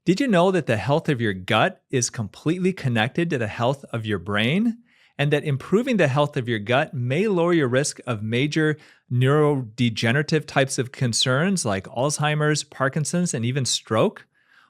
Did you know that the health of your gut is completely connected to the health of your brain? And that improving the health of your gut may lower your risk of major neurodegenerative types of concerns like Alzheimer's, Parkinson's, and even stroke?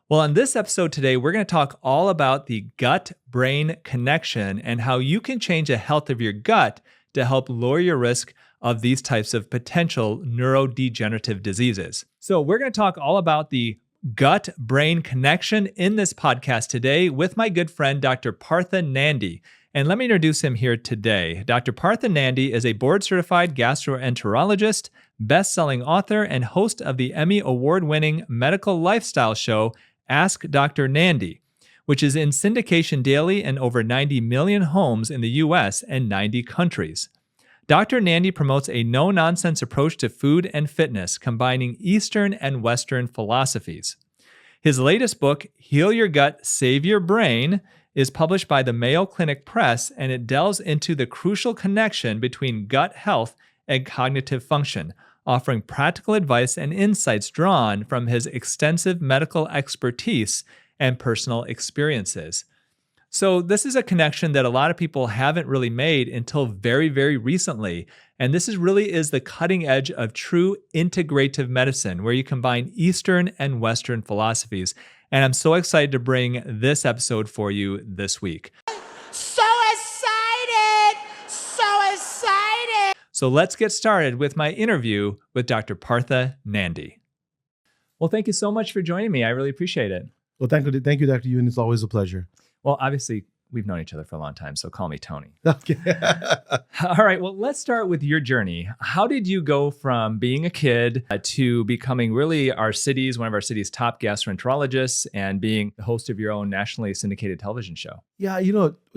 Well, on this episode today, we're going to talk all about the gut-brain connection and how you can change the health of your gut to help lower your risk of these types of potential neurodegenerative diseases. So we're going to talk all about the gut-brain connection in this podcast today with my good friend, Dr. Partha Nandi. And let me introduce him here today. Dr. Partha Nandi is a board-certified gastroenterologist, best-selling author, and host of the Emmy Award-winning medical lifestyle show, Ask Dr. Nandi, which is in syndication daily in over 90 million homes in the US and 90 countries. Dr. Nandi promotes a no-nonsense approach to food and fitness, combining Eastern and Western philosophies. His latest book, Heal Your Gut, Save Your Brain, is published by the Mayo Clinic Press, and it delves into the crucial connection between gut health and cognitive function, offering practical advice and insights drawn from his extensive medical expertise and personal experiences. So this is a connection that a lot of people haven't really made until very, very recently. And this really is the cutting edge of true integrative medicine, where you combine Eastern and Western philosophies. And I'm so excited to bring this episode for you this week. So excited! So excited! So let's get started with my interview with Dr. Partha Nandi. Well, thank you so much for joining me. I really appreciate it. Well, thank you, Dr. Youn. It's always a pleasure. Well, obviously, we've known each other for a long time, so call me Tony. Okay. All right, well, let's start with your journey. How did you go from being a kid to becoming really one of our city's top gastroenterologists and being the host of your own nationally syndicated television show? Yeah,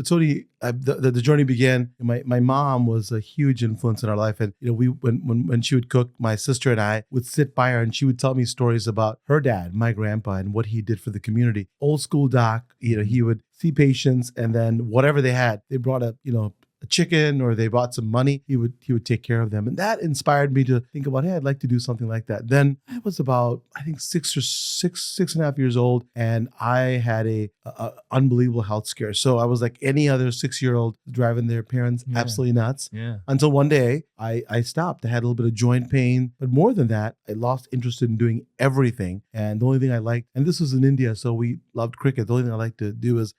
Tony, the journey began. My mom was a huge influence in our life, and when she would cook, my sister and I would sit by her, and she would tell me stories about her dad, my grandpa, and what he did for the community. Old school doc. He would see patients, and then whatever they had, they brought a chicken or they brought some money, he would take care of them. And that inspired me to think about, hey, I'd like to do something like that. Then I was about, I think six and a half years old, and I had a unbelievable health scare. So I was like any other 6-year-old driving their parents absolutely nuts. Yeah. Until one day I stopped. I had a little bit of joint pain, but more than that, I lost interest in doing everything. And the only thing I liked, and this was in India, so we loved cricket. The only thing I liked to do was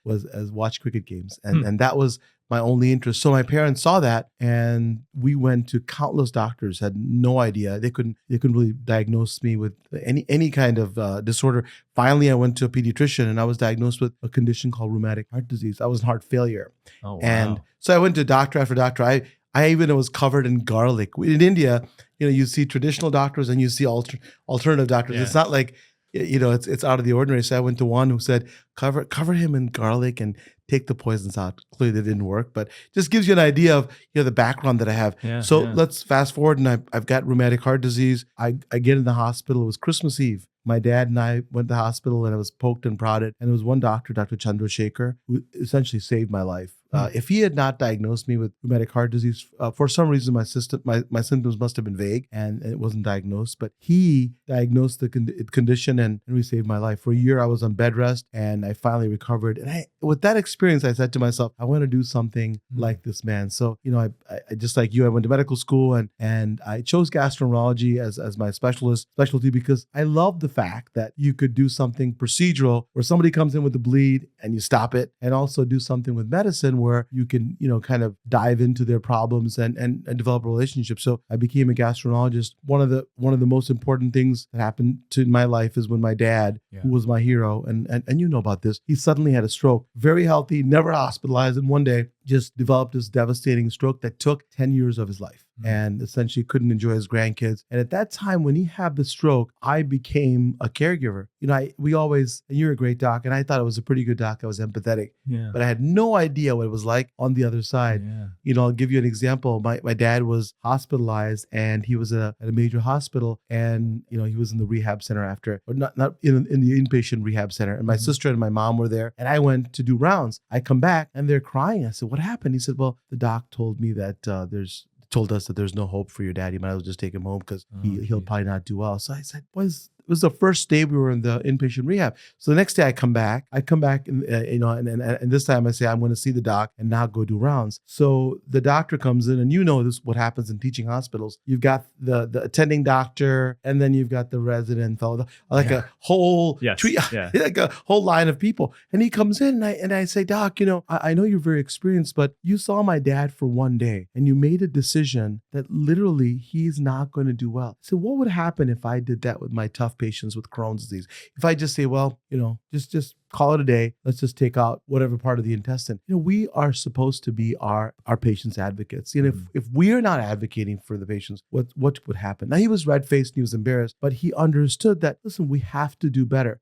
watch cricket games. And that was my only interest. So my parents saw that, and we went to countless doctors, had no idea. They couldn't really diagnose me with any kind of disorder. Finally, I went to a pediatrician, and I was diagnosed with a condition called rheumatic heart disease. I was in heart failure. Oh, wow. And so I went to doctor after doctor. I even was covered in garlic. In India, you see traditional doctors and you see alternative doctors. Yeah. It's not like, it's out of the ordinary. So I went to one who said, cover him in garlic and take the poisons out. Clearly that didn't work, but just gives you an idea of the background that I have. Yeah, let's fast forward, and I've got rheumatic heart disease. I get in the hospital. It was Christmas Eve. My dad and I went to the hospital, and I was poked and prodded. And there was one doctor, Dr. Chandrasekhar, who essentially saved my life. If he had not diagnosed me with rheumatic heart disease, for some reason my symptoms must have been vague and it wasn't diagnosed. But he diagnosed the condition and he saved my life. For a year, I was on bed rest, and I finally recovered. And with that experience, I said to myself, I want to do something like this man. So, I just like you, I went to medical school and I chose gastroenterology as my specialty because I love the fact that you could do something procedural where somebody comes in with a bleed and you stop it, and also do something with medicine where you can, kind of dive into their problems and develop a relationship. So I became a gastroenterologist. One of the most important things that happened to my life is when my dad, who was my hero, and you know about this, he suddenly had a stroke. Very healthy, never hospitalized, and one day just developed this devastating stroke that took 10 years of his life. And essentially couldn't enjoy his grandkids. And at that time, when he had the stroke, I became a caregiver. And you're a great doc, and I thought it was a pretty good doc. I was empathetic, but I had no idea what it was like on the other side. Yeah. I'll give you an example. My dad was hospitalized, and he was at a major hospital, and he was in the rehab center after, or not in the inpatient rehab center. And my sister and my mom were there, and I went to do rounds. I come back, and they're crying. I said, "What happened?" He said, "Well, the doc told me that told us that there's no hope for your dad. You might as well just take him home because he'll probably not do well." So I said, was the first day we were in the inpatient rehab. So the next day I come back and, and this time I say, I'm going to see the doc and not go do rounds. So the doctor comes in, and this what happens in teaching hospitals. You've got the attending doctor, and then you've got the resident fellow, like a whole tree, like a whole line of people. And he comes in, and I say, Doc, I know you're very experienced, but you saw my dad for one day and you made a decision that literally he's not going to do well. So what would happen if I did that with my tough patients with Crohn's disease? If I just say, well, just call it a day. Let's just take out whatever part of the intestine. We are supposed to be our patients' advocates. If we are not advocating for the patients, what would happen? Now, he was red-faced and he was embarrassed, but he understood that, listen, we have to do better.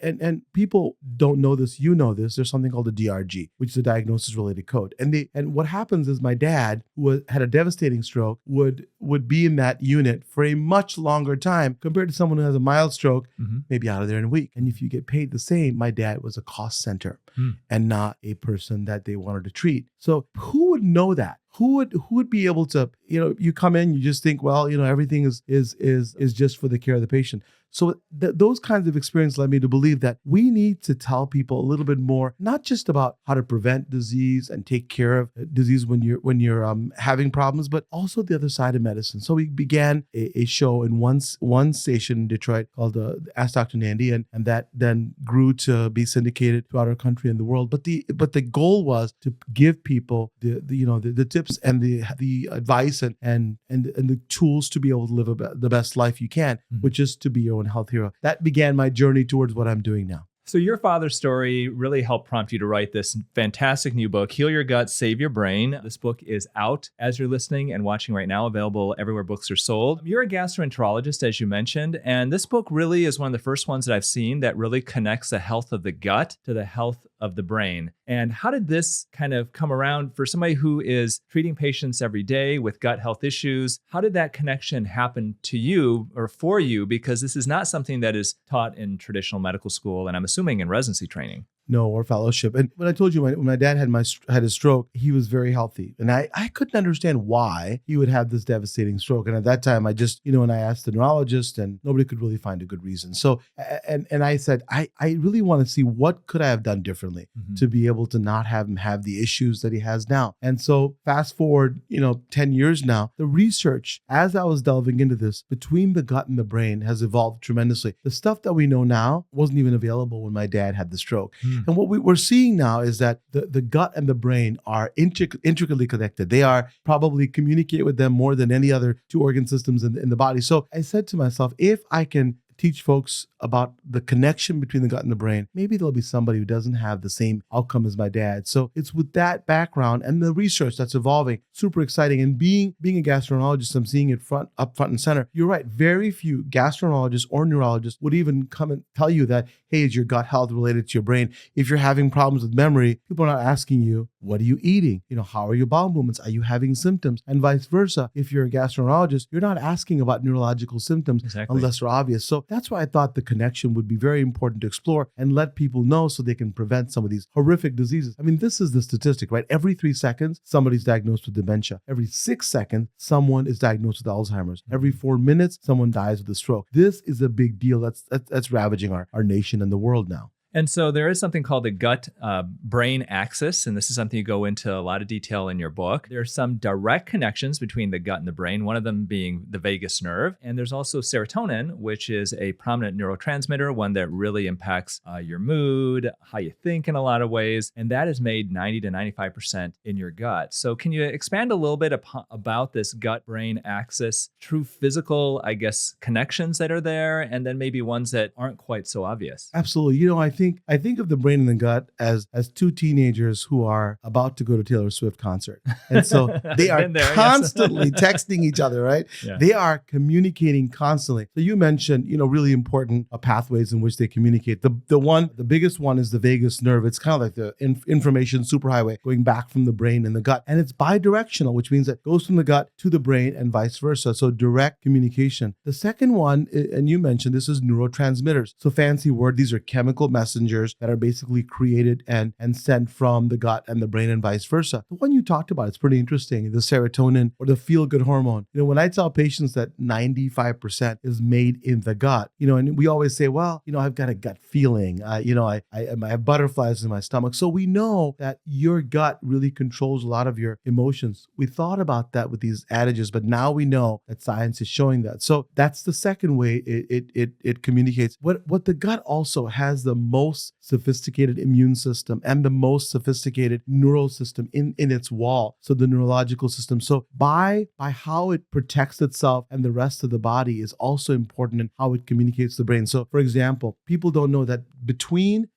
And people don't know this, this. There's something called a DRG, which is a diagnosis-related code. And what happens is my dad, who had a devastating stroke, would be in that unit for a much longer time compared to someone who has a mild stroke, maybe out of there in a week. And if you get paid the same, my dad was a cost center and not a person that they wanted to treat. So who would know that? Who would be able to, you come in, you just think, well, everything is just for the care of the patient. So those kinds of experiences led me to believe that we need to tell people a little bit more, not just about how to prevent disease and take care of disease when you're having problems, but also the other side of medicine. So we began a show in one station in Detroit called Ask Dr. Nandi, and that then grew to be syndicated throughout our country and the world. But the goal was to give people the tips and the advice and the tools to be able to live the best life you can, which is to be your own health hero. That began my journey towards what I'm doing now. So your father's story really helped prompt you to write this fantastic new book, Heal Your Gut, Save Your Brain. This book is out as you're listening and watching right now, available everywhere books are sold. You're a gastroenterologist, as you mentioned, and this book really is one of the first ones that I've seen that really connects the health of the gut to the health of the brain. And how did this kind of come around for somebody who is treating patients every day with gut health issues? How did that connection happen to you or for you? Because this is not something that is taught in traditional medical school, and I'm assuming in residency training. No, or fellowship. And when I told you, when my dad had his stroke, he was very healthy. And I couldn't understand why he would have this devastating stroke. And at that time, I just, and I asked the neurologist, and nobody could really find a good reason. So, and I said, I really want to see what could I have done differently to be able to not have him have the issues that he has now. And so fast forward, 10 years now, the research, as I was delving into this, between the gut and the brain has evolved tremendously. The stuff that we know now wasn't even available when my dad had the stroke. And what we're seeing now is that the gut and the brain are intricately connected. They are probably communicate with them more than any other two organ systems in the body. So I said to myself, if I can teach folks about the connection between the gut and the brain, maybe there'll be somebody who doesn't have the same outcome as my dad. So it's with that background and the research that's evolving, super exciting. And being a gastroenterologist, I'm seeing it up front and center. You're right. Very few gastroenterologists or neurologists would even come and tell you that, hey, is your gut health related to your brain? If you're having problems with memory, people are not asking you, what are you eating? How are your bowel movements? Are you having symptoms? And vice versa. If you're a gastroenterologist, you're not asking about neurological symptoms unless they're obvious. So that's why I thought the connection would be very important to explore and let people know so they can prevent some of these horrific diseases. I mean, this is the statistic, right? Every 3 seconds, somebody's diagnosed with dementia. Every 6 seconds, someone is diagnosed with Alzheimer's. Every 4 minutes, someone dies with a stroke. This is a big deal that's ravaging our nation and the world now. And so there is something called the gut-brain axis, and this is something you go into a lot of detail in your book. There are some direct connections between the gut and the brain, one of them being the vagus nerve. And there's also serotonin, which is a prominent neurotransmitter, one that really impacts your mood, how you think in a lot of ways, and that is made 90 to 95% in your gut. So can you expand a little bit about this gut-brain axis, true physical, connections that are there, and then maybe ones that aren't quite so obvious? Absolutely. I think of the brain and the gut as 2 teenagers who are about to go to Taylor Swift concert. And so they are constantly texting each other, right? Yeah. They are communicating constantly. So you mentioned, really important pathways in which they communicate. The biggest one is the vagus nerve. It's kind of like the information superhighway going back from the brain and the gut. And it's bidirectional, which means it goes from the gut to the brain and vice versa. So direct communication. The second one, and you mentioned, this is neurotransmitters. So fancy word, these are chemical messages messengers that are basically created and sent from the gut and the brain and vice versa. The one you talked about, it's pretty interesting, the serotonin or the feel-good hormone. When I tell patients that 95% is made in the gut, and we always say, well, I've got a gut feeling, I have butterflies in my stomach. So we know that your gut really controls a lot of your emotions. We thought about that with these adages, but now we know that science is showing that. So that's the second way it communicates. What the gut also has the most sophisticated immune system and the most sophisticated neural system in its wall. So the neurological system. So by how it protects itself and the rest of the body is also important in how it communicates to the brain. So for example, people don't know that between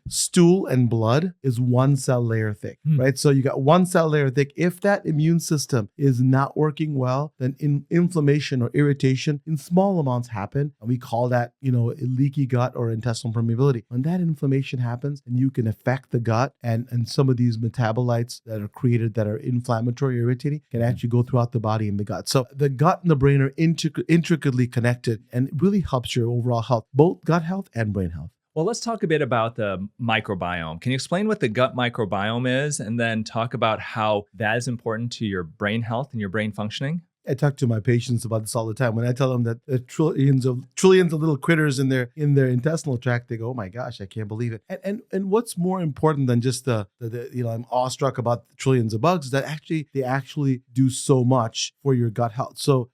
stool and blood is one cell layer thick, right? So you got one cell layer thick. If that immune system is not working well, then inflammation or irritation in small amounts happen. And we call that, leaky gut or intestinal permeability. When that inflammation happens, and you can affect the gut and some of these metabolites that are created that are inflammatory or irritating can actually go throughout the body in the gut. So the gut and the brain are intricately connected, and it really helps your overall health, both gut health and brain health. Well, let's talk a bit about the microbiome. Can you explain what the gut microbiome is, and then talk about how that is important to your brain health and your brain functioning? I talk to my patients about this all the time. When I tell them that there are trillions of little critters in their intestinal tract, they go, "Oh my gosh, I can't believe it." And what's more important than just the I'm awestruck about the trillions of bugs, that they actually do so much for your gut health. So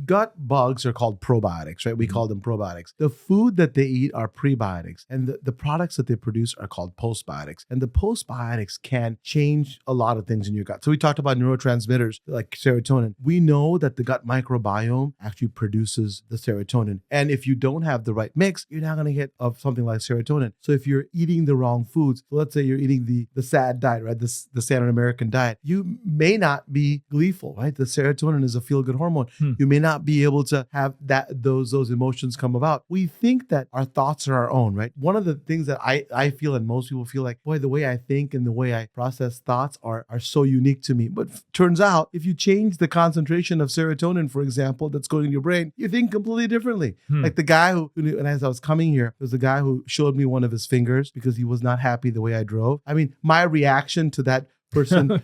gut bugs are called probiotics, right? We call them probiotics. The food that they eat are prebiotics, and the products that they produce are called postbiotics. And the postbiotics can change a lot of things in your gut. So we talked about neurotransmitters like serotonin. We know that the gut microbiome actually produces the serotonin. And if you don't have the right mix, you're not going to get something like serotonin. So if you're eating the wrong foods, so let's say you're eating the SAD diet, right? The standard American diet, you may not be gleeful, right? The serotonin is a feel-good hormone. You may not be able to have those emotions come about. We think that our thoughts are our own, right? One of the things that I feel, and most people feel like, boy, the way I think and the way I process thoughts are so unique to me. But turns out, if you change the concentration of serotonin, for example, that's going in your brain, you think completely differently. Like the guy who, and as I was coming here, there was a guy who showed me one of his fingers because he was not happy the way I drove. I mean, my reaction to that person.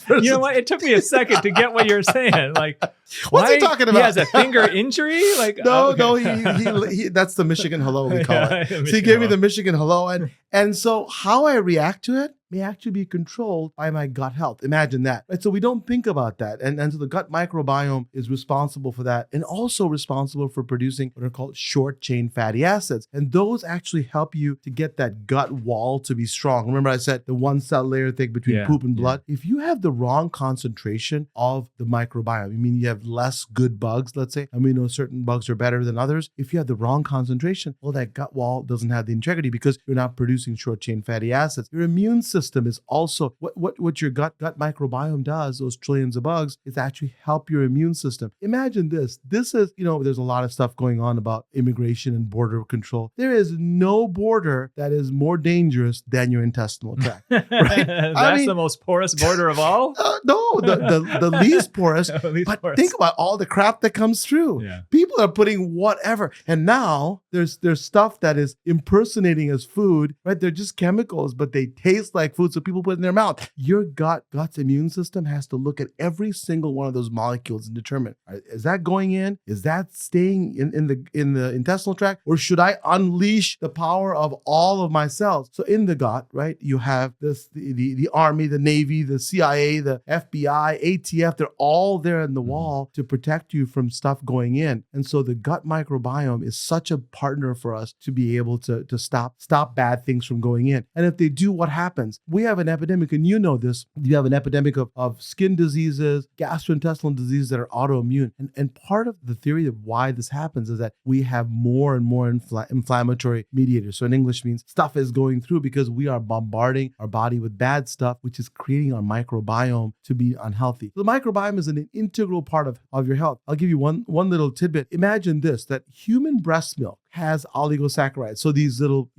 You know what? It took me a second to get what you're saying. Like, what's he talking about? He has a finger injury? Like, no, he that's the Michigan hello, we call it. So he gave me the Michigan hello, and so how I react to it may actually be controlled by my gut health. Imagine that. Right? So we don't think about that. And so the gut microbiome is responsible for that, and also responsible for producing what are called short chain fatty acids. And those actually help you to get that gut wall to be strong. Remember I said the one cell layer thick between poop and blood? If you have the wrong concentration of the microbiome, I mean, you have less good bugs, let's say, and we know certain bugs are better than others. If you have the wrong concentration, well, that gut wall doesn't have the integrity because you're not producing short chain fatty acids. Your immune system is also what your gut microbiome does, those trillions of bugs, is actually help your immune system. Imagine this. This is, there's a lot of stuff going on about immigration and border control. There is no border that is more dangerous than your intestinal tract. Right? That's the most porous border of all? No, the least porous. But think about all the crap that comes through. Yeah. People are putting whatever. And now there's stuff that is impersonating as food, right? They're just chemicals, but they taste like food, so people put it in their mouth. Your gut's immune system has to look at every single one of those molecules and determine, is that going in? Is that staying in the intestinal tract? Or should I unleash the power of all of my cells? So in the gut, right, you have the Army, the Navy, the CIA, the FBI, ATF, they're all there in the wall to protect you from stuff going in. And so the gut microbiome is such a partner for us to be able to stop bad things from going in. And if they do, what happens? We have an epidemic, and you know this. You have an epidemic of skin diseases, gastrointestinal diseases that are autoimmune. And part of the theory of why this happens is that we have more and more inflammatory mediators. So in English means stuff is going through because we are bombarding our body with bad stuff, which is creating our microbiome to be unhealthy. So the microbiome is an integral part of your health. I'll give you one little tidbit. Imagine this, that human breast milk has oligosaccharides. So these little,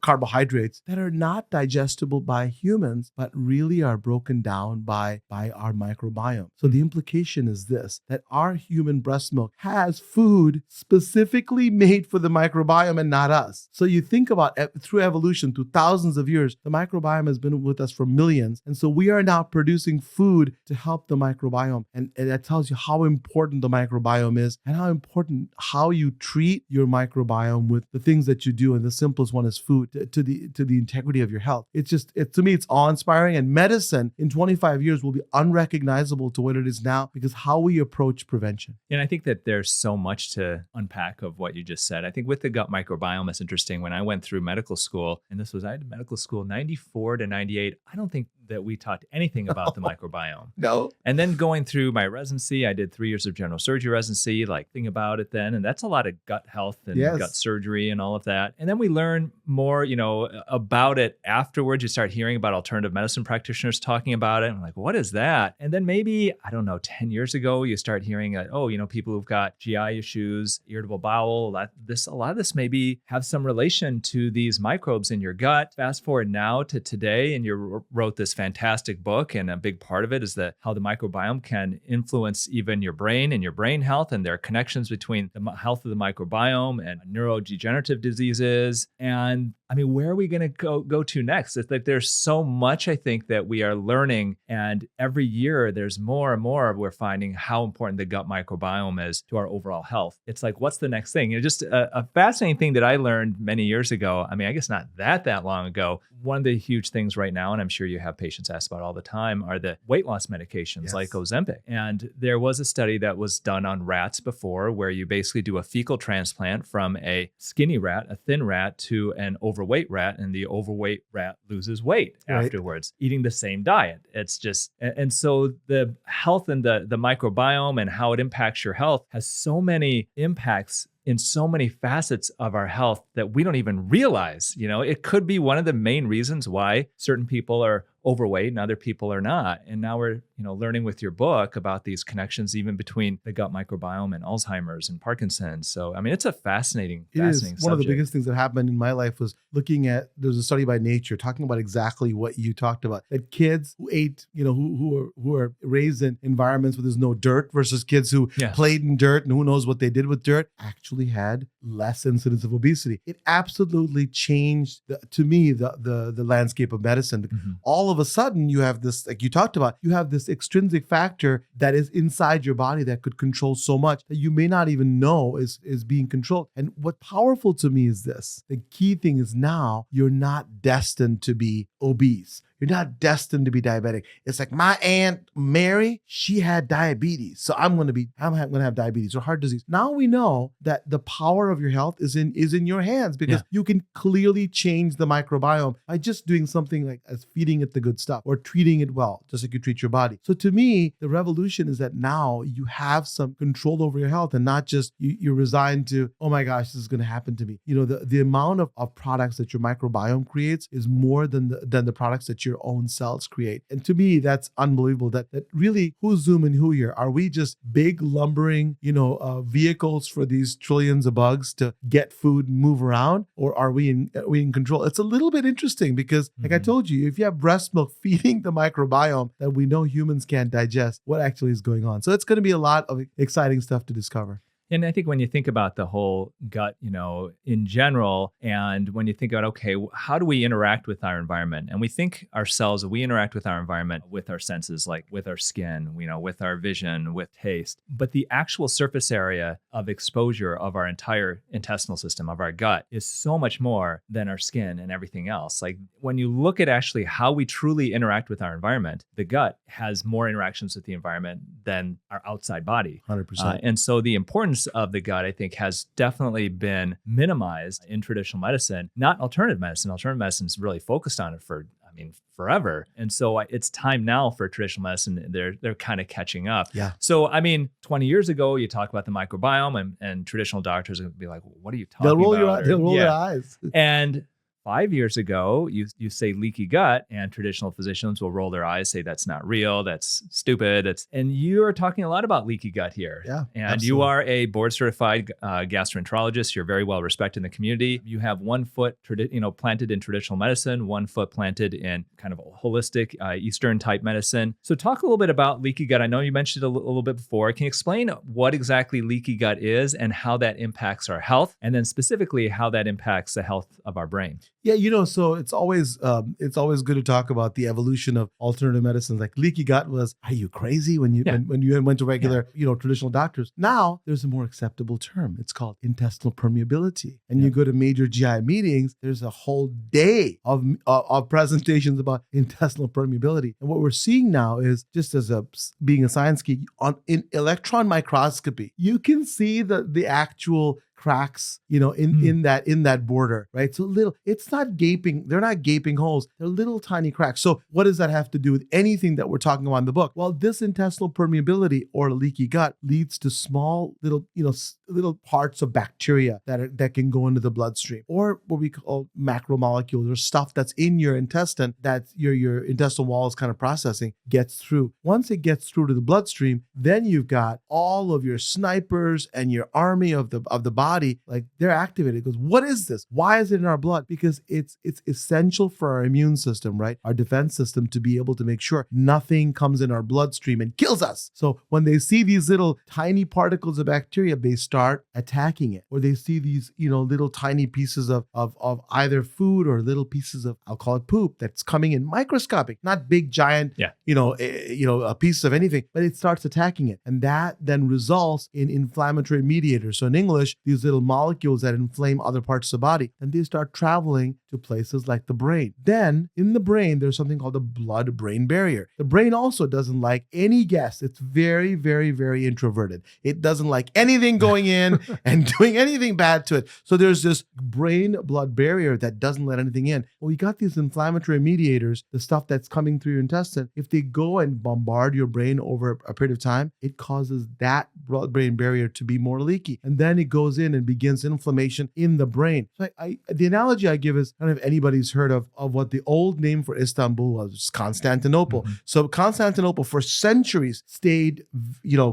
carbohydrates that are not digestible by humans, but really are broken down by our microbiome. So the implication is this, that our human breast milk has food specifically made for the microbiome and not us. So you think about through evolution, through thousands of years, the microbiome has been with us for millions. And so we are now producing food to help the microbiome. And that tells you how important the microbiome is and how important how you treat your microbiome with the things that you do. And the simplest one is food to the integrity of your health. To me, it's awe-inspiring. And medicine in 25 years will be unrecognizable to what it is now because how we approach prevention. And I think that there's so much to unpack of what you just said. I think with the gut microbiome, it's interesting. When I went through medical school, and I had medical school 94 to 98, I don't think that we taught anything about the microbiome. No. And then going through my residency, I did 3 years of general surgery residency, think about it then. And that's a lot of gut health and gut surgery and all of that. And then we learn more, about it afterwards. You start hearing about alternative medicine practitioners talking about it. I'm like, what is that? And then maybe, 10 years ago, you start hearing people who've got GI issues, irritable bowel, a lot of this maybe have some relation to these microbes in your gut. Fast forward now to today, and you wrote this fantastic book, and a big part of it is how the microbiome can influence even your brain and your brain health, and there are connections between the health of the microbiome and neurodegenerative diseases. And where are we going to go to next? It's like there's so much, I think, that we are learning, and every year there's more and more we're finding how important the gut microbiome is to our overall health. It's like, what's the next thing? Just a fascinating thing that I learned many years ago. I guess not that long ago. One of the huge things right now, and I'm sure you have patients ask about all the time, are the weight loss medications like Ozempic. And there was a study that was done on rats before where you basically do a fecal transplant from a skinny rat, a thin rat, to an overweight rat, and the overweight rat loses weight afterwards, eating the same diet. It's just, and so the health and the microbiome and how it impacts your health has so many impacts in so many facets of our health that we don't even realize. It could be one of the main reasons why certain people are overweight and other people are not. And now we're, learning with your book about these connections even between the gut microbiome and Alzheimer's and Parkinson's. So, it's a fascinating subject. One of the biggest things that happened in my life was looking at, there's a study by Nature talking about exactly what you talked about, that kids who ate, who are raised in environments where there's no dirt versus kids who played in dirt and who knows what they did with dirt actually had less incidence of obesity. It absolutely changed, to me, the landscape of medicine. Mm-hmm. All of a sudden, you have this, like you talked about, you have this extrinsic factor that is inside your body that could control so much that you may not even know is being controlled. And what's powerful to me is this. The key thing is now you're not destined to be obese. You're not destined to be diabetic. It's like my Aunt Mary, she had diabetes. So I'm going to have diabetes or heart disease. Now we know that the power of your health is in your hands because you can clearly change the microbiome by just doing something like as feeding it the good stuff or treating it well, just like you treat your body. So to me, the revolution is that now you have some control over your health and not just you're resigned to, oh my gosh, this is going to happen to me. The amount of products that your microbiome creates is more than the products that your own cells create. And to me, that's unbelievable that really who's zooming who here? Are we just big lumbering, vehicles for these trillions of bugs to get food and move around? Or are we in control? It's a little bit interesting because like I told you, if you have breast milk feeding the microbiome that we know humans can't digest, what actually is going on? So it's going to be a lot of exciting stuff to discover. And I think when you think about the whole gut, in general, and when you think about, okay, how do we interact with our environment? And we think ourselves, we interact with our environment with our senses, like with our skin, with our vision, with taste. But the actual surface area of exposure of our entire intestinal system, of our gut, is so much more than our skin and everything else. Like when you look at actually how we truly interact with our environment, the gut has more interactions with the environment than our outside body. 100%. And so the importance of the gut, I think, has definitely been minimized in traditional medicine, not alternative medicine. Alternative medicine is really focused on it forever. And so it's time now for traditional medicine. They're kind of catching up. Yeah. So, 20 years ago, you talk about the microbiome and traditional doctors would be like, what are you talking about? They'll roll their eyes. And 5 years ago, you say leaky gut, and traditional physicians will roll their eyes, say that's not real, that's stupid. And you are talking a lot about leaky gut here. Yeah, And absolutely. you are a board certified gastroenterologist. You're very well respected in the community. You have one foot planted in traditional medicine, one foot planted in kind of holistic Eastern type medicine. So talk a little bit about leaky gut. I know you mentioned it a little bit before. Can you explain what exactly leaky gut is and how that impacts our health, and then specifically how that impacts the health of our brain? Yeah, so it's always good to talk about the evolution of alternative medicines. Like leaky gut was, are you crazy when you went to regular traditional doctors? Now there's a more acceptable term. It's called intestinal permeability. And you go to major GI meetings, there's a whole day of presentations about intestinal permeability. And what we're seeing now is, just as being a science geek, in electron microscopy, you can see the actual cracks, in that border, right? So it's not gaping, they're not gaping holes, they're little tiny cracks. So what does that have to do with anything that we're talking about in the book? Well, this intestinal permeability or leaky gut leads to small little parts of bacteria that can go into the bloodstream, or what we call macromolecules, or stuff that's in your intestine that your intestinal wall is kind of processing, gets through. Once it gets through to the bloodstream, then you've got all of your snipers and your army of the body, like they're activated. It goes, what is this? Why is it in our blood? Because it's essential for our immune system, right? Our defense system, to be able to make sure nothing comes in our bloodstream and kills us. So when they see these little tiny particles of bacteria, they start attacking it. Or they see these, little tiny pieces of either food or little pieces of, I'll call it poop, that's coming in microscopic, not big giant, a piece of anything, but it starts attacking it. And that then results in inflammatory mediators. So in English, these little molecules that inflame other parts of the body, and they start traveling to places like the brain. Then in the brain, there's something called the blood-brain barrier. The brain also doesn't like any guests. It's very, very, very introverted. It doesn't like anything going in and doing anything bad to it. So there's this brain-blood barrier that doesn't let anything in. Well, we got these inflammatory mediators, the stuff that's coming through your intestine. If they go and bombard your brain over a period of time, it causes that blood-brain barrier to be more leaky. And then it goes in and begins inflammation in the brain. So the analogy I give is, I don't know if anybody's heard of what the old name for Istanbul was, Constantinople. Mm-hmm. So Constantinople for centuries stayed,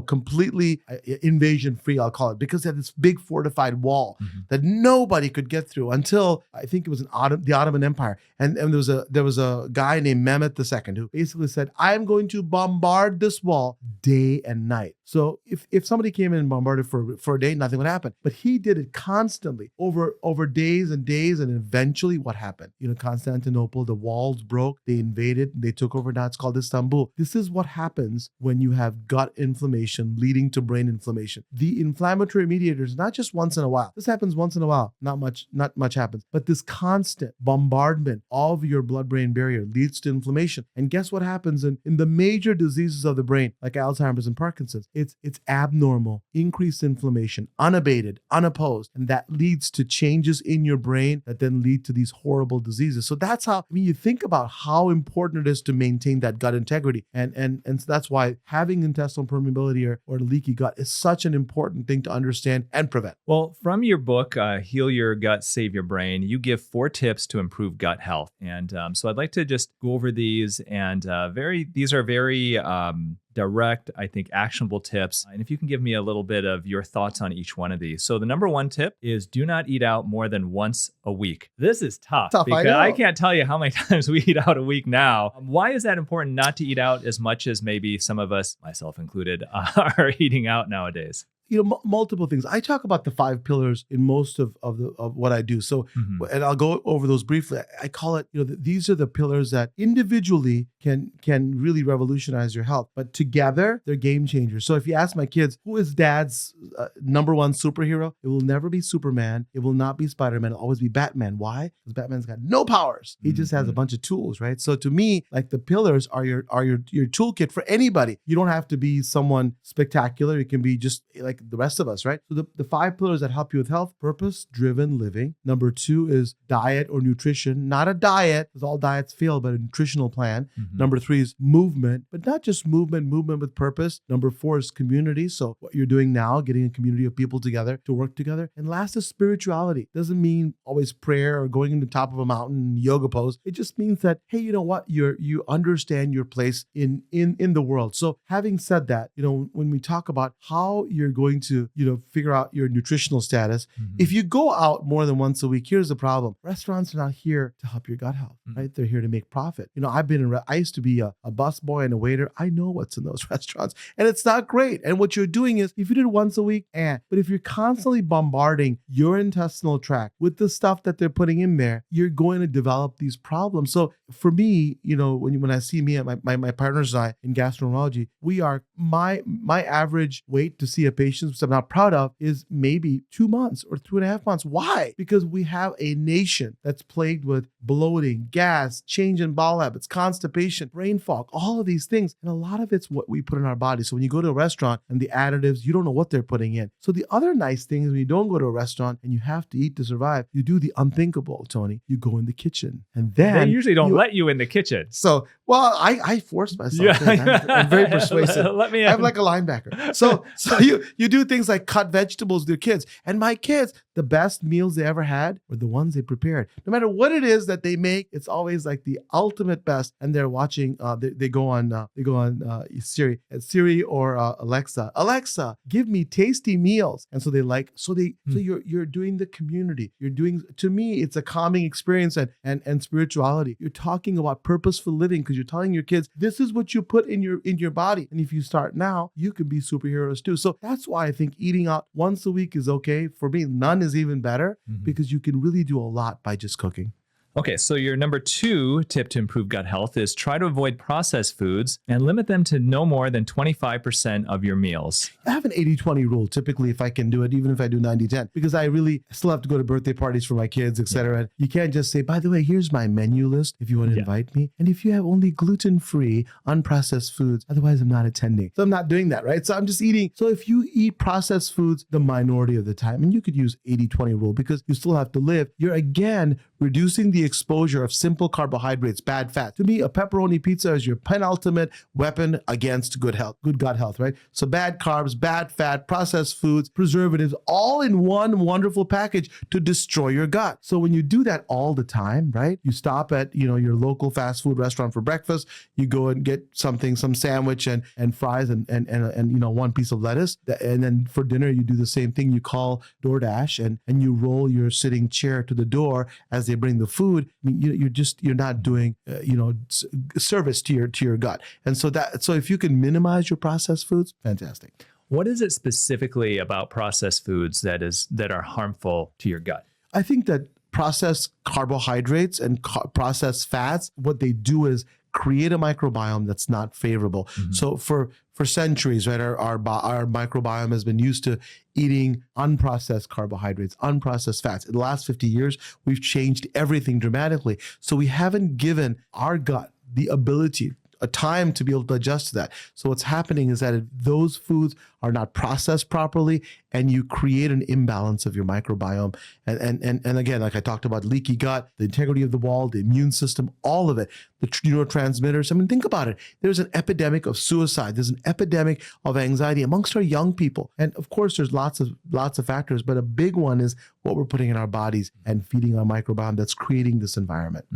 completely invasion-free, I'll call it, because it had this big fortified wall that nobody could get through until, I think it was the Ottoman Empire. And there was a guy named Mehmet II who basically said, I'm going to bombard this wall day and night. So if somebody came in and bombarded for a day, nothing would happen. But he did it constantly over days and days, and eventually what happened? Constantinople, the walls broke, they invaded, they took over. Now it's called Istanbul. This is what happens when you have gut inflammation leading to brain inflammation. The inflammatory mediators, not just once in a while. This happens once in a while. Not much happens. But this constant bombardment of your blood-brain barrier leads to inflammation. And guess what happens in the major diseases of the brain, like Alzheimer's and Parkinson's? It's abnormal, increased inflammation, unabated, unopposed, and that leads to changes in your brain that then lead to these horrible diseases. So that's how, you think about how important it is to maintain that gut integrity. And so that's why having intestinal permeability or leaky gut is such an important thing to understand and prevent. Well, from your book, Heal Your Gut, Save Your Brain, you give 4 tips to improve gut health. And so I'd like to just go over these, and these are very direct, I think, actionable tips. And if you can give me a little bit of your thoughts on each one of these. So the number 1 tip is, do not eat out more than once a week. This is tough because I can't tell you how many times we eat out a week now. Why is that important not to eat out as much as maybe some of us, myself included, are eating out nowadays? Multiple things. I talk about the 5 pillars in most of what I do. So, and I'll go over those briefly. I call it, these are the pillars that individually can really revolutionize your health, but together they're game changers. So if you ask my kids, who is dad's number 1 superhero? It will never be Superman. It will not be Spider-Man. It'll always be Batman. Why? Because Batman's got no powers. He just has a bunch of tools, right? So to me, like, the pillars are your toolkit for anybody. You don't have to be someone spectacular. It can be just like like the rest of us, right? So the 5 pillars that help you with health: purpose-driven living. Number 2 is diet or nutrition, not a diet, because all diets fail, but a nutritional plan. Number 3 is movement, but not just movement with purpose. Number 4 is community. So what you're doing now, getting a community of people together to work together. And last is spirituality. Doesn't mean always prayer or going to the top of a mountain, yoga pose. It just means that, hey, you know what? You understand your place in the world. So having said that, when we talk about how you're going to, figure out your nutritional status, if you go out more than once a week, here's the problem. Restaurants are not here to help your gut health, right? They're here to make profit. I used to be a busboy and a waiter. I know what's in those restaurants, and it's not great. And what you're doing is, if you did it once a week, but if you're constantly bombarding your intestinal tract with the stuff that they're putting in there, you're going to develop these problems. So for me, when I see me and my partners and I in gastroenterology, we are my average wait to see a patient, which I'm not proud of, is maybe 2 months or 2.5 months. Why? Because we have a nation that's plagued with bloating, gas, change in bowel habits, constipation, brain fog, all of these things. And a lot of it's what we put in our body. So when you go to a restaurant and the additives, you don't know what they're putting in. So the other nice thing is, when you don't go to a restaurant and you have to eat to survive, you do the unthinkable, Tony. You go in the kitchen, and then they usually don't let you in the kitchen. So, I forced myself. Yeah. I'm very persuasive. I'm like a linebacker. So you do things like cut vegetables with your kids. And my kids, the best meals they ever had were the ones they prepared. No matter what it is that they make, it's always like the ultimate best. And they're watching. They go on Siri or Alexa, give me tasty meals. And so they like. So you're doing the community. You're doing. To me, it's a calming experience and spirituality. You're talking about purposeful living, because you're telling your kids, this is what you put in your body. And if you start now, you can be superheroes too. So that's why I think eating out once a week is okay. For me, none is even better, because you can really do a lot by just cooking. Okay, so your number 2 tip to improve gut health is try to avoid processed foods and limit them to no more than 25% of your meals. I have an 80-20 rule, typically, if I can do it, even if I do 90-10, because I really still have to go to birthday parties for my kids, etc. Yeah. You can't just say, by the way, here's my menu list if you want to invite me. And if you have only gluten-free, unprocessed foods, otherwise I'm not attending. So I'm not doing that, right? So I'm just eating. So if you eat processed foods the minority of the time, and you could use 80-20 rule, because you still have to live, you're again reducing the exposure of simple carbohydrates, bad fat. To me, a pepperoni pizza is your penultimate weapon against good gut health, right? So bad carbs, bad fat, processed foods, preservatives, all in one wonderful package to destroy your gut. So when you do that all the time, right? You stop at, your local fast food restaurant for breakfast, you go and get some sandwich and fries and one piece of lettuce. And then for dinner, you do the same thing. You call DoorDash and you roll your sitting chair to the door as they bring the food. I mean, you're not doing service to your gut. And so if you can minimize your processed foods, fantastic. What is it specifically about processed foods that are harmful to your gut? I think that processed carbohydrates and processed fats, what they do is create a microbiome that's not favorable. So for centuries, right, our microbiome has been used to eating unprocessed carbohydrates, unprocessed fats. In the last 50 years, we've changed everything dramatically. So we haven't given our gut the ability, a time to be able to adjust to that. So what's happening is that if those foods are not processed properly, and you create an imbalance of your microbiome. And again, like I talked about, leaky gut, the integrity of the wall, the immune system, all of it, the neurotransmitters. I mean, think about it. There's an epidemic of suicide. There's an epidemic of anxiety amongst our young people. And of course, there's lots of factors, but a big one is what we're putting in our bodies and feeding our microbiome that's creating this environment.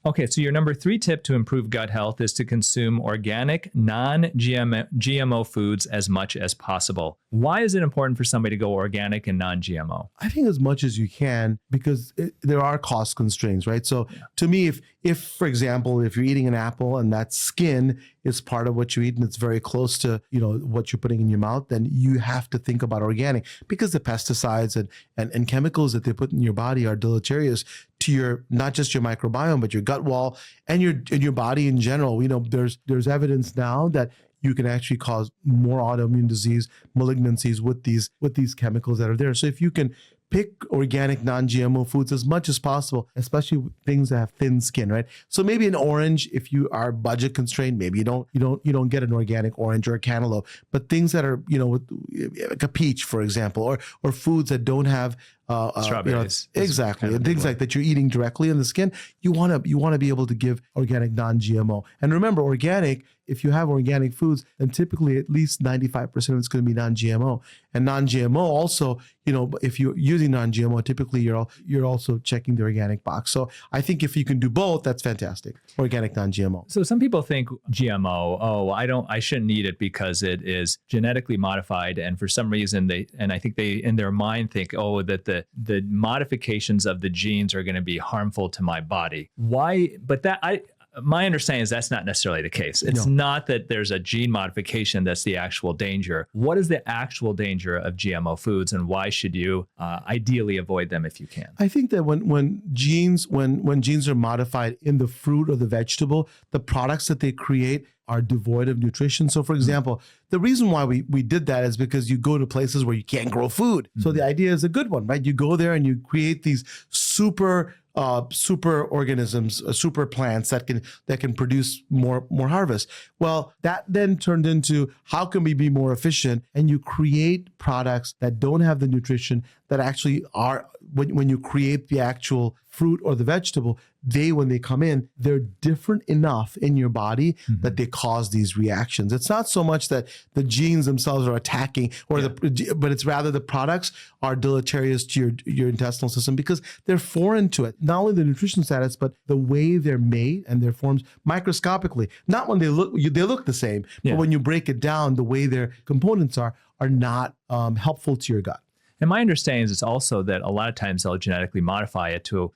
Okay, so your number 3 tip to improve gut health is to consume organic, non-GMO foods as much as possible. Why is it important for somebody to go organic and non-GMO? I think as much as you can, because there are cost constraints, right? So to me, if for example, if you're eating an apple and that skin is part of what you eat and it's very close to, what you're putting in your mouth, then you have to think about organic, because the pesticides and chemicals that they put in your body are deleterious to your, not just your microbiome, but your gut wall and your body in general. There's evidence now that you can actually cause more autoimmune disease, malignancies with these chemicals that are there. So if you can pick organic, non-GMO foods as much as possible, especially things that have thin skin, right? So maybe an orange, if you are budget constrained, maybe you don't get an organic orange or a cantaloupe, but things that are, like a peach, for example, or foods that don't have strawberries. Exactly. And things like that you're eating directly in the skin. You want to be able to give organic, non-GMO. And remember, organic, if you have organic foods, then typically at least 95% of it's going to be non-GMO. And non-GMO also, if you're using non-GMO, typically you're also checking the organic box. So I think if you can do both, that's fantastic. Organic, non-GMO. So some people think GMO, I shouldn't eat it because it is genetically modified. And for some reason I think they in their mind think, that the modifications of the genes are going to be harmful to my body. Why? But my understanding is that's not necessarily the case. It's not that there's a gene modification that's the actual danger. What is the actual danger of GMO foods, and why should you ideally avoid them if you can? I think that when genes are modified in the fruit or the vegetable, the products that they create are devoid of nutrition. So for example, the reason why we did that is because you go to places where you can't grow food. So the idea is a good one, right? You go there and you create these super organisms, super plants that can produce more harvest. Well, that then turned into how can we be more efficient? And you create products that don't have the nutrition that actually are, when you create the actual fruit or the vegetable, when they come in, they're different enough in your body that they cause these reactions. It's not so much that the genes themselves are attacking, but it's rather the products are deleterious to your intestinal system because they're foreign to it. Not only the nutrition status, but the way they're made and they're formed microscopically. Not when they look the same, but when you break it down, the way their components are not helpful to your gut. And my understanding is it's also that a lot of times they'll genetically modify it to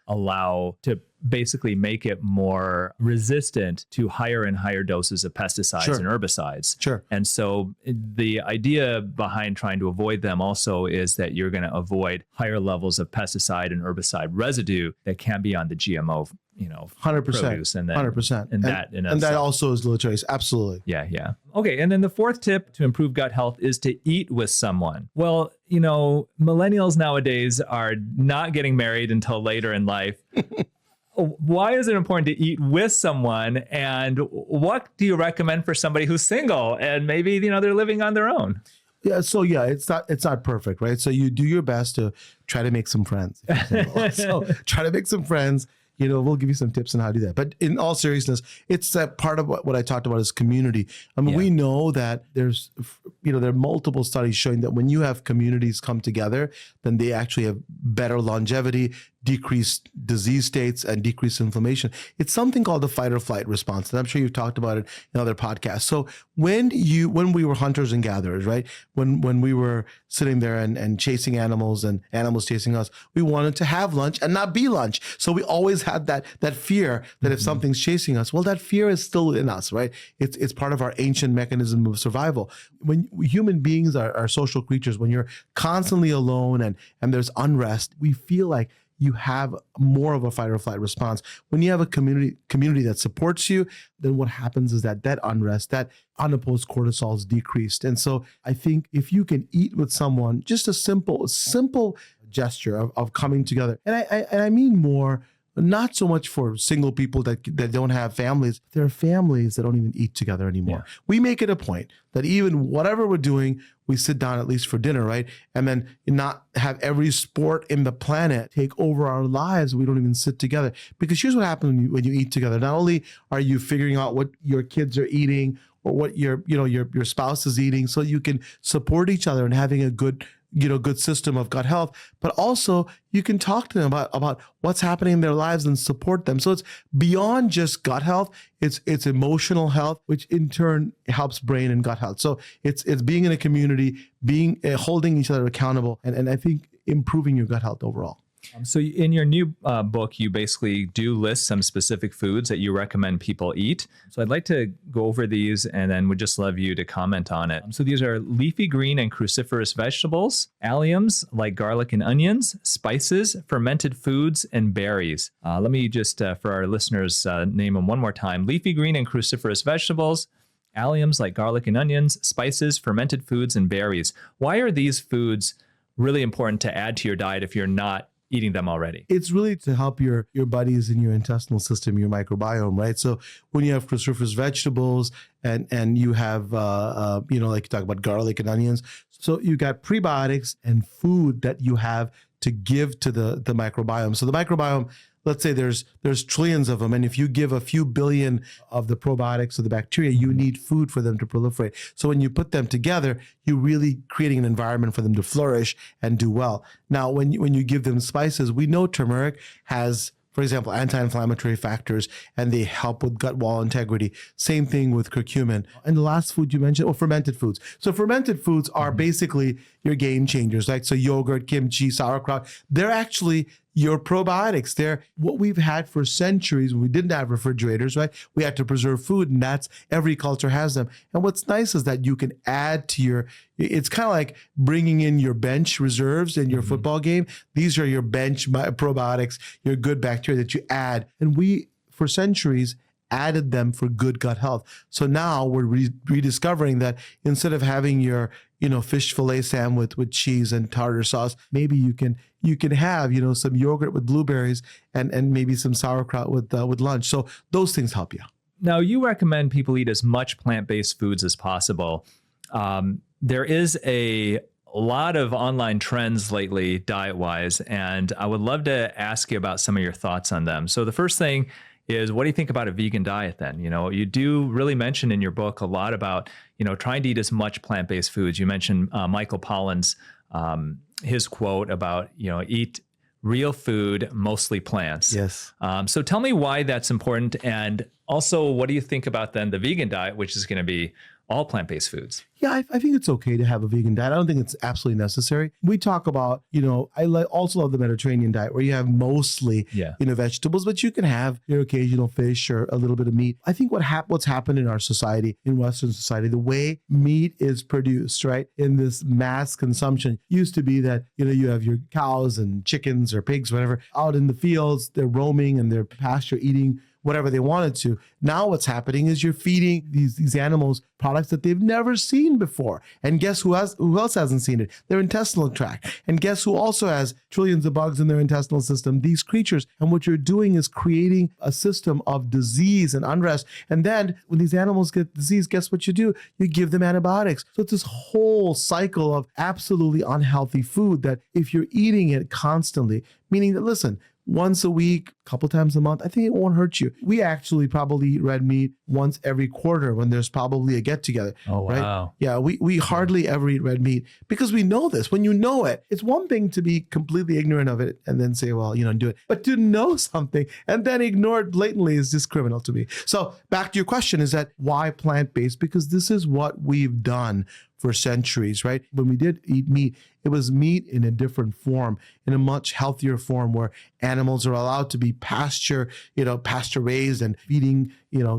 basically make it more resistant to higher and higher doses of pesticides and herbicides. Sure. And so the idea behind trying to avoid them also is that you're going to avoid higher levels of pesticide and herbicide residue that can be on the GMO 100%, produce, and then 100%, and that also is deleterious. Absolutely. Yeah. Okay, and then the fourth tip to improve gut health is to eat with someone. Well, millennials nowadays are not getting married until later in life. Why is it important to eat with someone, and what do you recommend for somebody who's single and maybe they're living on their own? It's not perfect, right? So you do your best to try to make some friends. So try to make some friends. We'll give you some tips on how to do that. But in all seriousness, it's that part of what I talked about is community. I mean, we know that there are multiple studies showing that when you have communities come together, then they actually have better longevity, decreased disease states, and decreased inflammation. It's something called the fight or flight response. And I'm sure you've talked about it in other podcasts. So when we were hunters and gatherers, right? When we were sitting there and chasing animals and animals chasing us, we wanted to have lunch and not be lunch. So we always had that fear that if something's chasing us, well, that fear is still in us, right? It's part of our ancient mechanism of survival. When human beings are social creatures, when you're constantly alone and there's unrest, we feel like you have more of a fight or flight response. When you have a community that supports you, then what happens is that unrest, that unopposed cortisol is decreased. And so I think if you can eat with someone, just a simple gesture of coming together, and I mean more, not so much for single people that don't have families. There are families that don't even eat together anymore. Yeah. We make it a point that even whatever we're doing, we sit down at least for dinner, right? And then not have every sport in the planet take over our lives. We don't even sit together. Because here's what happens when you eat together. Not only are you figuring out what your kids are eating or what your spouse is eating, so you can support each other and having a good system of gut health, but also you can talk to them about what's happening in their lives and support them. So it's beyond just gut health. It's emotional health, which in turn helps brain and gut health. So it's being in a community, holding each other accountable, and I think improving your gut health overall. So in your new book, you basically do list some specific foods that you recommend people eat. So I'd like to go over these and then would just love you to comment on it. So these are leafy green and cruciferous vegetables, alliums like garlic and onions, spices, fermented foods, and berries. Let me just, for our listeners, name them one more time. Leafy green and cruciferous vegetables, alliums like garlic and onions, spices, fermented foods, and berries. Why are these foods really important to add to your diet if you're not eating them already? It's really to help your buddies in your intestinal system, your microbiome, right? So when you have cruciferous vegetables and you have, like you talk about garlic and onions, so you got prebiotics and food that you have to give to the microbiome. So the microbiome, let's say there's trillions of them, and if you give a few billion of the probiotics or the bacteria, you need food for them to proliferate. So when you put them together, you're really creating an environment for them to flourish and do well. Now, when you give them spices, we know turmeric has, for example, anti-inflammatory factors, and they help with gut wall integrity. Same thing with curcumin. And the last food you mentioned, fermented foods. So fermented foods are basically your game changers, like so yogurt, kimchi, sauerkraut. They're actually your probiotics. They're what we've had for centuries when we didn't have refrigerators, right? We had to preserve food, and that's every culture has them. And what's nice is that you can add to it's kind of like bringing in your bench reserves in your football game. These are your bench probiotics, your good bacteria that you add. And we, for centuries, added them for good gut health. So now we're rediscovering that instead of having your, fish fillet sandwich with cheese and tartar sauce, maybe you can have, some yogurt with blueberries and maybe some sauerkraut with lunch. So those things help you. Now, you recommend people eat as much plant-based foods as possible. There is a lot of online trends lately, diet-wise, and I would love to ask you about some of your thoughts on them. So the first thing is, what do you think about a vegan diet then? You do really mention in your book a lot about, trying to eat as much plant-based foods. You mentioned Michael Pollan's, his quote about, eat real food, mostly plants. Yes. So tell me why that's important. And also, what do you think about then the vegan diet, which is going to be all plant-based foods? Yeah, I think it's okay to have a vegan diet. I don't think it's absolutely necessary. We talk about, I also love the Mediterranean diet where you have mostly, vegetables, but you can have your occasional fish or a little bit of meat. I think what's happened in our society, in Western society, the way meat is produced, right, in this mass consumption used to be that, you have your cows and chickens or pigs, whatever, out in the fields, they're roaming and they're pasture eating whatever they wanted to. Now what's happening is you're feeding these animals products that they've never seen before. And guess who else hasn't seen it? Their intestinal tract. And guess who also has trillions of bugs in their intestinal system? These creatures. And what you're doing is creating a system of disease and unrest. And then when these animals get disease, guess what you do? You give them antibiotics. So it's this whole cycle of absolutely unhealthy food that if you're eating it constantly, meaning that, listen, once a week, a couple times a month, I think it won't hurt you. We actually probably eat red meat once every quarter when there's probably a get together. Oh, wow. Right? Yeah, we hardly ever eat red meat because we know this. When you know it, it's one thing to be completely ignorant of it and then say, well, do it. But to know something and then ignore it blatantly is just criminal to me. So back to your question, is that why plant-based? Because this is what we've done for centuries, right? When we did eat meat, it was meat in a different form, in a much healthier form where animals are allowed to be pasture raised and feeding,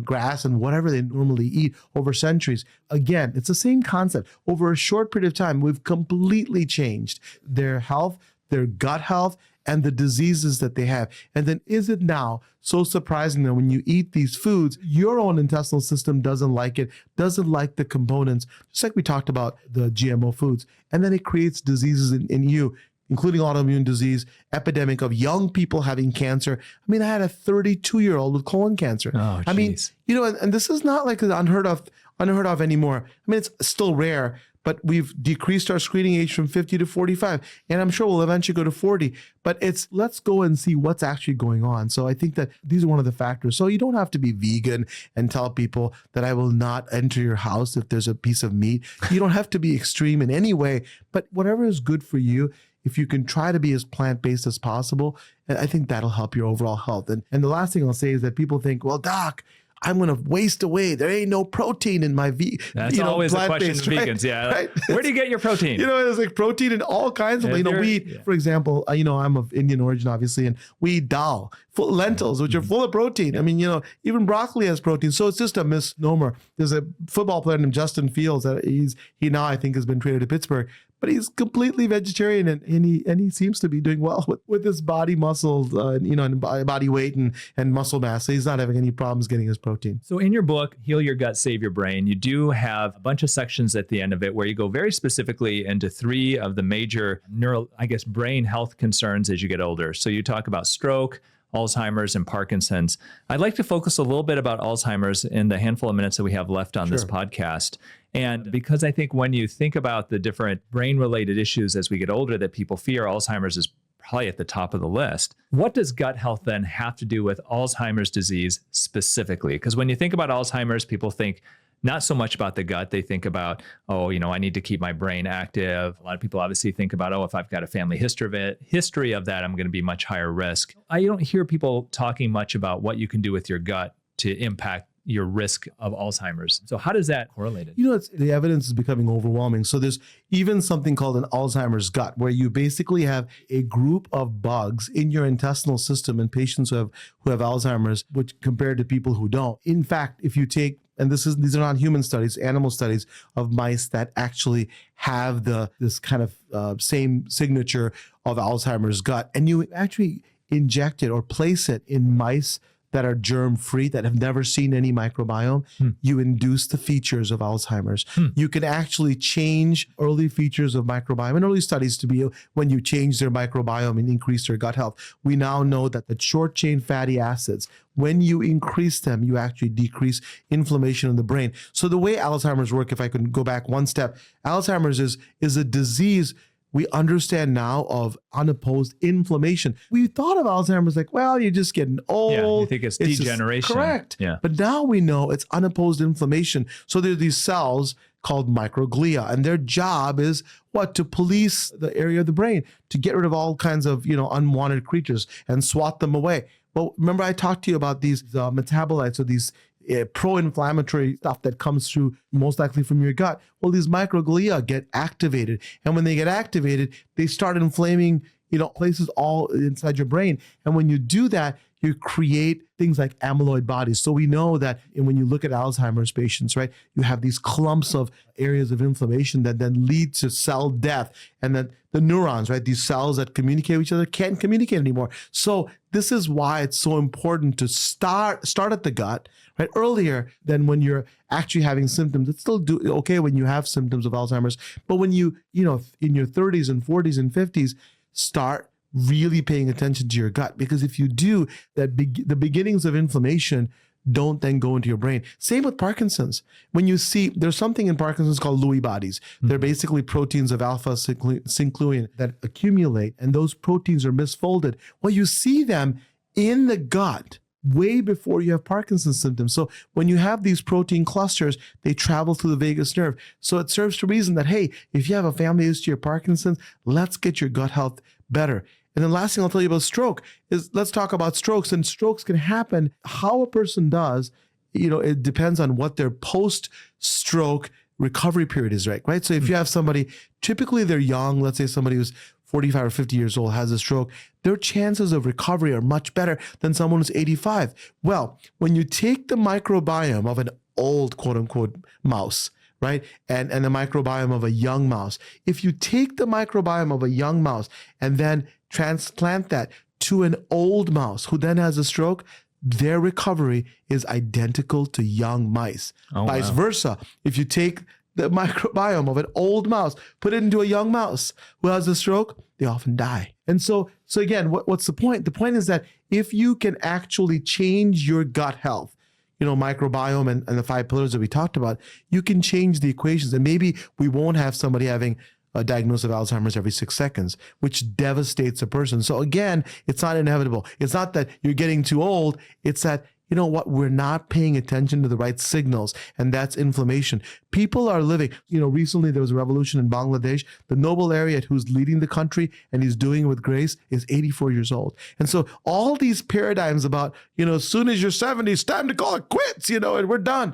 grass and whatever they normally eat over centuries. Again, it's the same concept. Over a short period of time, we've completely changed their health, their gut health, and the diseases that they have. And then is it now so surprising that when you eat these foods, your own intestinal system doesn't like it, doesn't like the components, just like we talked about the GMO foods. And then it creates diseases in you, including autoimmune disease, epidemic of young people having cancer. I mean, I had a 32-year-old with colon cancer. Oh, I mean, and this is not like unheard of anymore. I mean, it's still rare, but we've decreased our screening age from 50 to 45. And I'm sure we'll eventually go to 40. But let's go and see what's actually going on. So I think that these are one of the factors. So you don't have to be vegan and tell people that I will not enter your house if there's a piece of meat. You don't have to be extreme in any way. But whatever is good for you, if you can try to be as plant-based as possible, I think that'll help your overall health. And the last thing I'll say is that people think, well, doc, I'm going to waste away. There ain't no protein in my That's always a question of vegans. Yeah. Right? Where do you get your protein? There's like protein in all kinds of, we eat, for example, I'm of Indian origin, obviously, and we eat dal, lentils, which are full of protein. I mean, even broccoli has protein. So it's just a misnomer. There's a football player named Justin Fields that he now I think has been traded to Pittsburgh. but he's completely vegetarian, and he seems to be doing well with his body muscles, and body weight and muscle mass. So he's not having any problems getting his protein. So in your book, Heal Your Gut, Save Your Brain, you do have a bunch of sections at the end of it where you go very specifically into 3 of the major brain health concerns as you get older. So you talk about stroke, Alzheimer's, and Parkinson's. I'd like to focus a little bit about Alzheimer's in the handful of minutes that we have left on this podcast. And because I think when you think about the different brain-related issues as we get older that people fear, Alzheimer's is probably at the top of the list. What does gut health then have to do with Alzheimer's disease specifically? Because when you think about Alzheimer's, people think not so much about the gut. They think about, I need to keep my brain active. A lot of people obviously think about, if I've got a family history of that, I'm going to be much higher risk. I don't hear people talking much about what you can do with your gut to impact your risk of Alzheimer's. So how does that correlate? The evidence is becoming overwhelming. So there's even something called an Alzheimer's gut, where you basically have a group of bugs in your intestinal system in patients who have Alzheimer's, which compared to people who don't. In fact, if you take, and these are not human studies, animal studies of mice that actually have this kind of same signature of Alzheimer's gut, and you actually inject it or place it in mice that are germ-free, that have never seen any microbiome, you induce the features of Alzheimer's. You can actually change early features of microbiome in early studies to be when you change their microbiome and increase their gut health. We now know that the short-chain fatty acids, when you increase them, you actually decrease inflammation in the brain. So the way Alzheimer's work, if I can go back one step, Alzheimer's is a disease we understand now of unopposed inflammation. We thought of Alzheimer's like, you're just getting old. Yeah, you think it's degeneration. Correct. Yeah. But now we know it's unopposed inflammation. So there are these cells called microglia, and their job is to police the area of the brain, to get rid of all kinds of, unwanted creatures and swat them away. Well, remember I talked to you about these metabolites, or these pro-inflammatory stuff that comes through most likely from your gut. Well, these microglia get activated, and when they get activated, they start inflaming, places all inside your brain. And when you do that, you create things like amyloid bodies. So we know that when you look at Alzheimer's patients, right, you have these clumps of areas of inflammation that then lead to cell death, and then the neurons, right, these cells that communicate with each other can't communicate anymore. So this is why it's so important to start at the gut, right, earlier than when you're actually having symptoms. It's still okay when you have symptoms of Alzheimer's, but when you in your 30s and 40s and 50s, start really paying attention to your gut, because if you do, the beginnings of inflammation don't then go into your brain. Same with Parkinson's. When you see, there's something in Parkinson's called Lewy bodies. They're basically proteins of alpha-synuclein that accumulate, and those proteins are misfolded. Well, you see them in the gut way before you have Parkinson's symptoms. So when you have these protein clusters, they travel through the vagus nerve. So it serves to reason that, hey, if you have a family history of Parkinson's, let's get your gut health better. And the last thing I'll tell you about stroke is, let's talk about strokes. And strokes can happen. How a person does, it depends on what their post-stroke recovery period is, right? So if you have somebody, typically they're young, let's say somebody who's 45 or 50 years old has a stroke, their chances of recovery are much better than someone who's 85. Well, when you take the microbiome of an old, quote unquote, mouse, right, and the microbiome of a young mouse, if you take the microbiome of a young mouse and then transplant that to an old mouse who then has a stroke, their recovery is identical to young mice. Vice versa. If you take the microbiome of an old mouse, put it into a young mouse who has a stroke, they often die. And so again, what's the point? The point is that if you can actually change your gut health, microbiome and the 5 pillars that we talked about, you can change the equations. And maybe we won't have somebody having a diagnosis of Alzheimer's every 6 seconds, which devastates a person. So again, it's not inevitable. It's not that you're getting too old. It's that, we're not paying attention to the right signals, and that's inflammation. People are living, recently there was a revolution in Bangladesh. The Nobel laureate who's leading the country, and he's doing it with grace, is 84 years old. And so all these paradigms about, as soon as you're 70, it's time to call it quits, and we're done.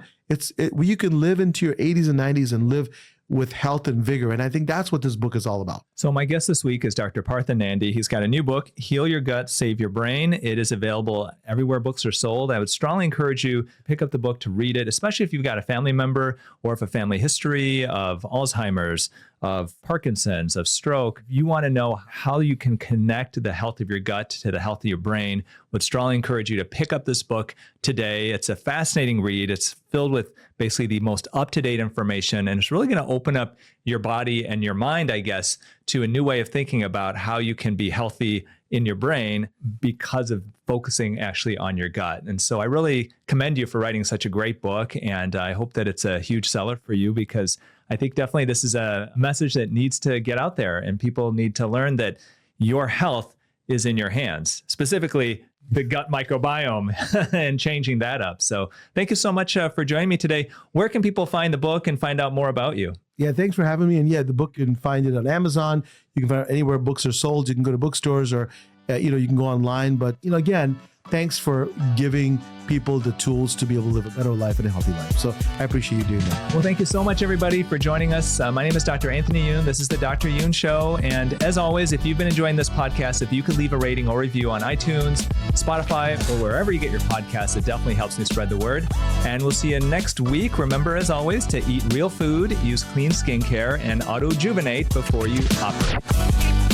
You can live into your 80s and 90s and live with health and vigor. And I think that's what this book is all about. So my guest this week is Dr. Partha Nandi. He's got a new book, Heal Your Gut, Save Your Brain. It is available everywhere books are sold. I would strongly encourage you to pick up the book to read it, especially if you've got a family member or if a family history of Alzheimer's, of Parkinson's, of stroke. You want to know how you can connect the health of your gut to the health of your brain. Would strongly encourage you to pick up this book today. It's a fascinating read. It's filled with basically the most up-to-date information, and it's really going to open up your body and your mind, I guess, to a new way of thinking about how you can be healthy in your brain because of focusing actually on your gut. And so I really commend you for writing such a great book, and I hope that it's a huge seller for you, because I think definitely this is a message that needs to get out there, and people need to learn that your health is in your hands, specifically the gut microbiome and changing that up. So thank you so much for joining me today. Where can people find the book and find out more about you? Yeah, thanks for having me. And yeah, the book, you can find it on Amazon. You can find it anywhere books are sold. You can go to bookstores, or you can go online. But again, thanks for giving people the tools to be able to live a better life and a healthy life. So I appreciate you doing that. Well, thank you so much, everybody, for joining us. My name is Dr. Anthony Youn. This is the Dr. Youn Show. And as always, if you've been enjoying this podcast, if you could leave a rating or review on iTunes, Spotify, or wherever you get your podcasts, it definitely helps me spread the word. And we'll see you next week. Remember, as always, to eat real food, use clean skincare, and auto-juvenate before you operate.